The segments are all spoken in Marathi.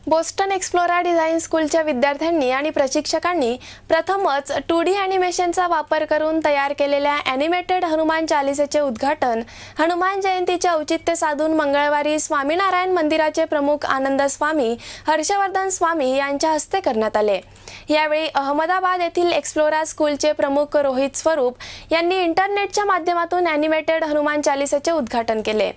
बोस्टन एक्सप्लोरा डिझाइन स्कूलच्या विद्यार्थ्यांनी आणि प्रशिक्षकांनी प्रथमच 2D ॲनिमेशनचा वापर करून तयार केलेल्या ॲनिमेटेड हनुमान चालीसेचे उद्घाटन हनुमान जयंतीचे औचित्य साधून मंगळवारी स्वामीनारायण मंदिराचे प्रमुख आनंद स्वामी हर्षवर्धन स्वामी यांच्या हस्ते करण्यात आले। यावेळी अहमदाबाद येथील एक्सप्लोरा स्कूलचे प्रमुख रोहित स्वरूप यांनी इंटरनेटच्या माध्यमातून ॲनिमेटेड हनुमान चालीसेचे उद्घाटन केले।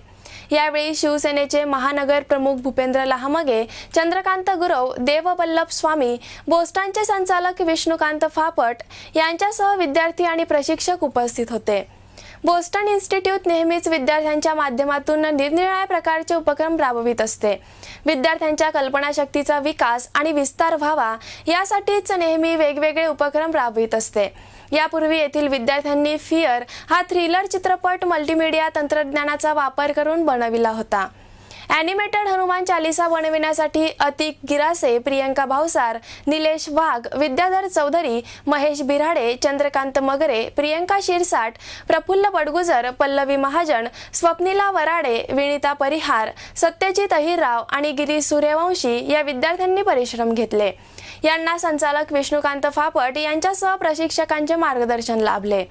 यावेळी शिवसेनेचे महानगर प्रमुख भूपेंद्र लहामगे, चंद्रकांत गुरव, देववल्लभ स्वामी, बोस्टनचे संचालक विष्णुकांत फापट यांच्यासह विद्यार्थी आणि प्रशिक्षक उपस्थित होते। बोस्टन इन्स्टिट्यूट नेहमीच विद्यार्थ्यांच्या माध्यमातून निरनिराळ्या प्रकारचे उपक्रम राबवित असते। विद्यार्थ्यांच्या कल्पनाशक्तीचा विकास आणि विस्तार व्हावा यासाठीच नेहमी वेगवेगळे उपक्रम राबवित असते। यापूर्वी येथील विद्यार्थ्यांनी फिअर हा थ्रिलर चित्रपट मल्टीमीडिया तंत्रज्ञानाचा वापर करून बनविला होता। ॲनिमेटेड हनुमान चालीसा बनविण्यासाठी अतिक गिरासे, प्रियंका भावसार, निलेश वाघ, विद्याधर चौधरी, महेश बिराडे, चंद्रकांत मगरे, प्रियंका शिरसाट, प्रफुल्ल बडगुजर, पल्लवी महाजन, स्वप्निला वराडे, विनिता परिहार, सत्यजित अहिरराव आणि गिरीश सूर्यवंशी या विद्यार्थ्यांनी परिश्रम घेतले। यांना संचालक विष्णुकांत फापट यांच्यासह प्रशिक्षकांचे मार्गदर्शन लाभले।